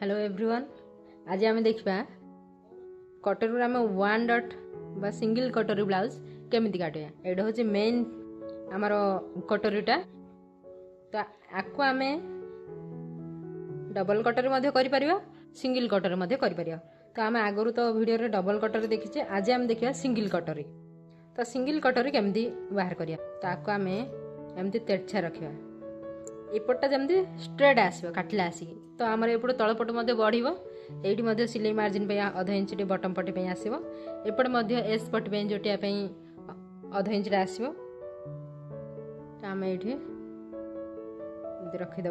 Hello everyone. आज आम देखा कटोरी आम वन डट बा सिंगल कटोरी ब्लाउज केमी काटे। यहाँ हूँ मेन आमर कटोरीटा। तो आपको आम डबल कटोरी कर सिंगल कटोरी कर। तो आम आगुरी तो वीडियो डबल कटोरी देखीचे, आज आम देखा सिंगल कटोरी। तो सिंगल कटोरी केमती बाहर करिया। तो आपको आम एमती तेरछा रखा, एपटा जमी स्ट्रेट आसो काटिले आसिक। तो आमर एपटे तलपट बढ़ ये सिलाई मार्जिन अध इंच बटम पट्टी आसो। एपटे एस पट्टी जोटियापी अध इंच आसो। तो आम ये रखीदे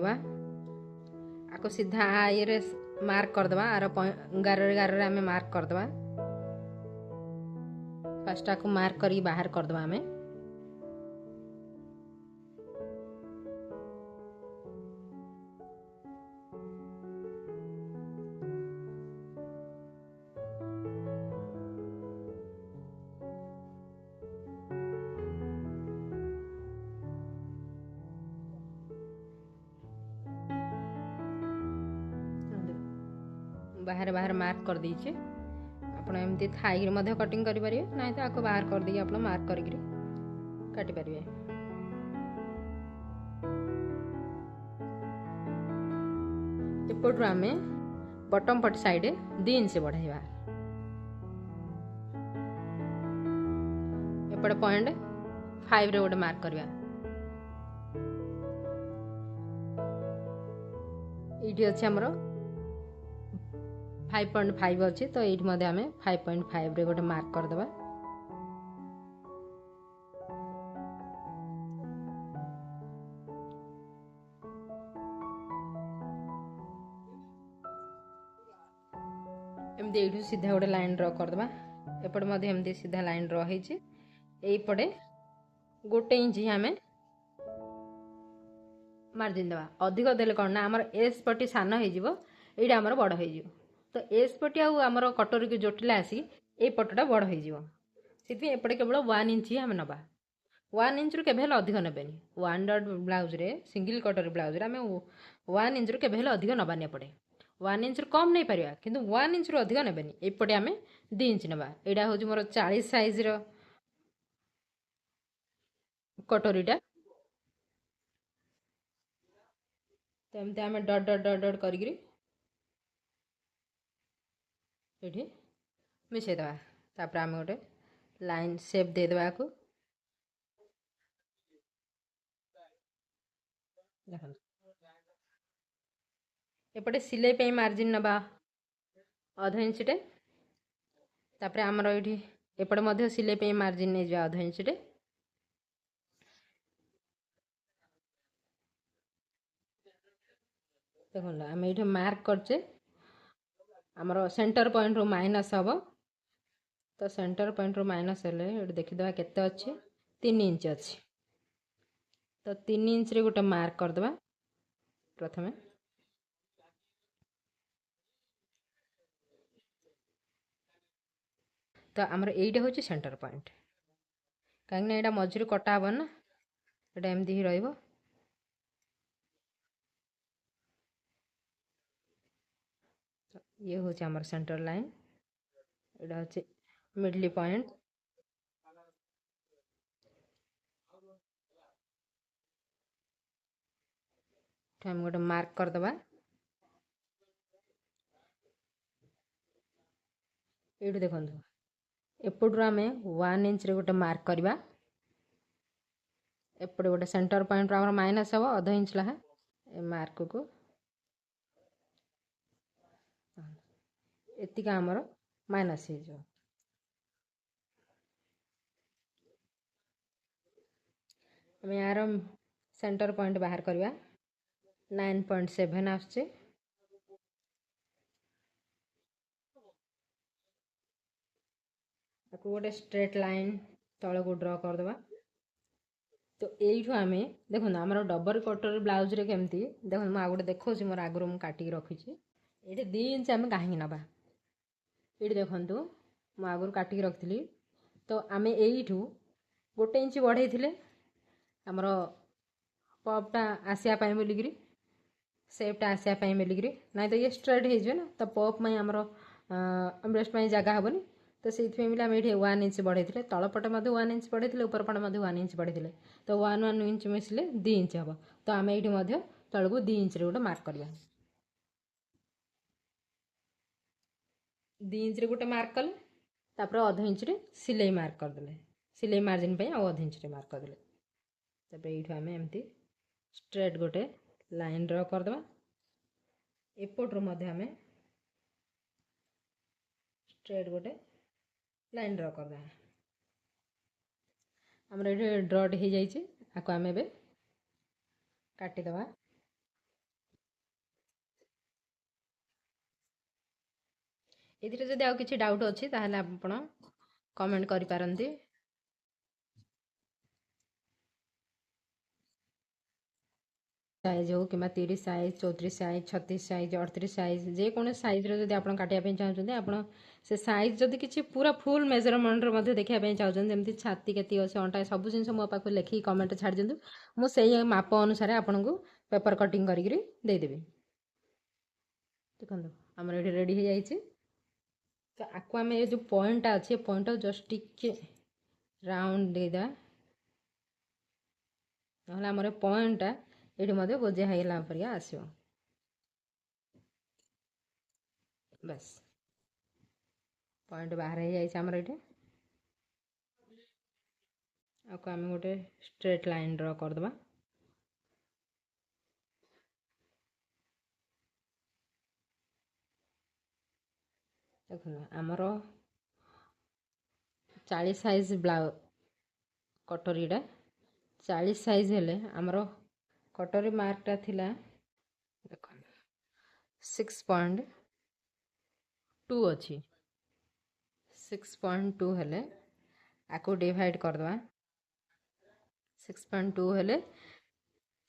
आपको सीधा ये मार्क करदे। आर गार गार आम मार्क करदे। फास्ट आपको मार्क कर बाहर करदे आम। बाहर बाहर मार्क कर दीजिए। आप एमती थाई कटिंग करेंगे ना, तो आपको बाहर कर दी आप मार्क करके काटी पारे। एपटू आम बटम पट साइड 2 इंच बढ़ाइबा। एपटे पॉइंट 5 रे गोटे मार्क करवा। ये अच्छे आमर 5.5 अच्छी। तो ये आम 5.5 रे गोटे मार्क करदे। एमती ये सीधा गोटे लाइन ड्र करदे। एपटे एमती सीधा लाइन ड्र होपटे गोटे इंच आम मार्जिन देवा। अधिक देले कौन ना आमर एस पट्टी सान होमर आमर बड़ हो। तो एस पट्टी आमर कटोरी को जोटिले आसी ये पटटा बड़ होपटे केवल 1 इंच आम नवा। 1 इंच रु केवे अधिक नेबेनि। वन डट ब्लाउज रे सिंगल कटोरी ब्लाउज रे आम 1 इंच रु केवे अधिक नबानी। एपटे 1 इंच रु कम नहीं पारिया, किंतु 1 इंच रु अधिक नेबेनि। एपटे आम 2 इंच नवा। यहाँ हूँ मोर 40 साइज रो कटोरीटा। तो एमती आम डट डट डट डट कर मिसेदेवा। तापर आम गोटे लाइन सेप देदेवा। आपको देखो एपटे सिलाई मार्जिन नवा अध इंचटे। तापर आमर ये एपटे सिलाई मार्जिन नहीं जावा अध इंचटे। देखो आम ये मार्क करचे आमर सेंटर पॉइंट रू माइनस हम। तो सेंटर पॉइंट रू माइनस हेले देखीदे केते अच्छे 3 इंच अच्छी। तो 3 इंच रे गोटे मार्क करदे प्रथमे। तो आमर यहीटा हूँ सेंटर पॉइंट, कहीं यहाँ मझे कटा हे ना, यहाँ एमती ही रही। ये हूँ आमर सेंटर लाइन, यहाँ हूँ मिडल पॉइंट। आम गोटे मार्क करदे। ये देखो एपटू आम 1 इंच रे गोटे मार्क करवा। एपटे गोटे सेंटर पॉइंट आम माइनस हम अध इंच लहा। ए मार्क को एतिक आमर माइनस हो। आम यार सेंटर पॉइंट बाहर करवा 9.7 आसचे। गोटे स्ट्रेट लाइन तल को ड्र करदे। तो यू आम देखो आम डबल कटोरी ब्लाउज रे केमती देखो मुझे गोटे देखो मोर आगुरी मुझे काटिक रखी। ये 2 इंच आम कहीं नवा। ये देखूँ मुझे आगुरी काटिक रखी। तो आम यू गोटे इंच बढ़े आमर पपटा आसापी बोलिकी। सेपटा आसापी बोलिकी ना तो ये स्ट्रेट हो ना तो पप में आमर ब्रेस्ट जगह हेनी तो से आम ये 1 इंच बढ़े तलपट 1 इंच बढ़े उपरपट 1 इंच बढ़े तो 1 इंच मिसले 2 इंच हम तो आम ये तलू 2 इंच गोटे मार्क करवा 2 इंच गोटे मार्क कले तापर अध इंच सिलाई मार्क करदे सिलाई मार्जिन अध इंच मार्क करदे तब ये आम एमती स्ट्रेट गोटे लाइन ड्र करदे एपट्रु आम स्ट्रेट गोटे लाइन ड्र करदे आमर ये ड्रट हो जाइए आपको आम ए काटिदेवा ये जदि आउ किसी डाउट अच्छी ताहले आपण कमेंट करि पारंती साइज हो कि 30 साइज 34 साइज 36 साइज 38 साइज जेको साइज जब आप काटापी चाहते आप से साइज जदि किसी पूरा फुल मेजरमेंट देखापी चाहते जमी छाती के अच्छे अंटा सब जिन मो पाक लिखिक कमेंट छाड़ दिंतु मुझे माप अनुसार आपन को पेपर कटिंग करदेवी देखो आमर ये रेडी हो जाइए तो आपको आम ये जो पॉइंटा अच्छे पॉइंट जस्ट टिके राउंड देदा ना आमर पॉइंटा ये बोझा होगा परिया आसो बस पॉइंट बाहर हो जाए आमर ये आपको आम गोटे स्ट्रेट लाइन ड्र करदे देखो आमर 40 साइज ब्लाउज कटोरीटा 40 साइज हेले आमर कटोरी मार्कटा थिला देखो 6.2 अच्छी 6.2 हेले आपको डिवाइड करदे 6.2 हेले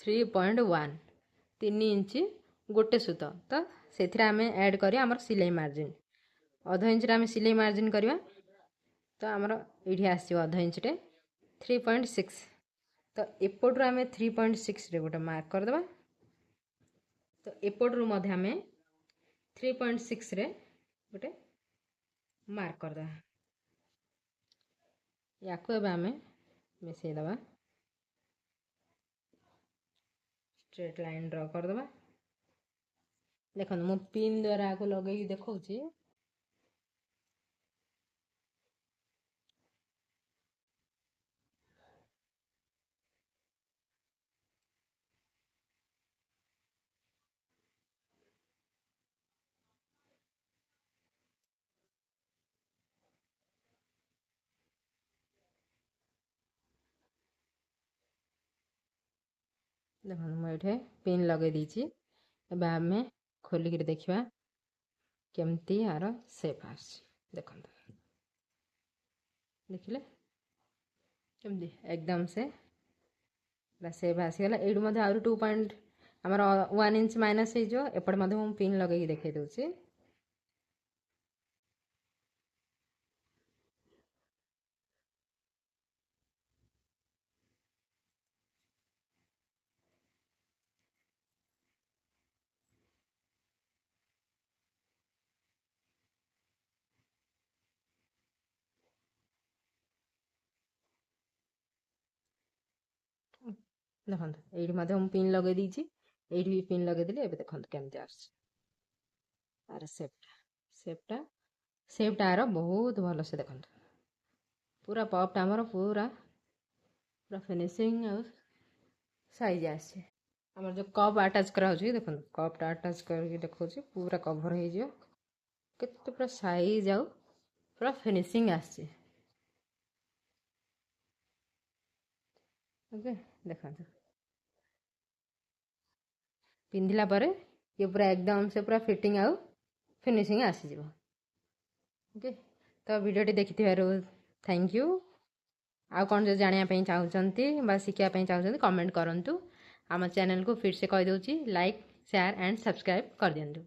3.1 3 इंच गोटे सूत तो से आम ऐड करें आमर सिलाई मार्जिन अध इंच आम सिलाई मार्जिन करवा तो आमर ये आसो अध इंचे 3.6 तो एपट्रु आम 3.6 गोटे मार्क करदे तो एपट्रु आम 3.6 गोटे मार्क करदे या आम मिसईदे स्ट्रेट लाइन ड्र करदे देखो मु पिन द्वारा आपको लगे देखा देखो मुझे पिन लगे दीची एबे आम खोलिक देखा केमती यार सेप आस देखो देखिले केमती एकदम से सेप आसीगला ये आहुरी 2 पॉइंट आमर 1 इंच माइनस हो एपटे मुझे पिन लगे देखे दूसरी देखो ये पिन लगे दीची ये भी पिन लगे दिले एबे देखो केमती आर सेपटा यार बहुत भल से देखो पूरा पपटा आमर पूरा पूरा फिनिशिंग साइज आसे आमर जो कप अटैच करा देखो कपटा अटैच करके देखा पूरा कभर हो केते पूरा साइज आउ पूरा फिनिशिंग आसे ओके देखो पिंधिला परे ये पूरा एकदम से पूरा फिटिंग आउ फिनिशिंग आसीज ओके तो वीडियोटी देखि थैंक यू आउ कौन जो जानापी चाहते शिखापी चाहते कमेंट करूँ आम चैनल को फिर से कहीदे लाइक शेयर एंड सब्सक्राइब कर दिंतु।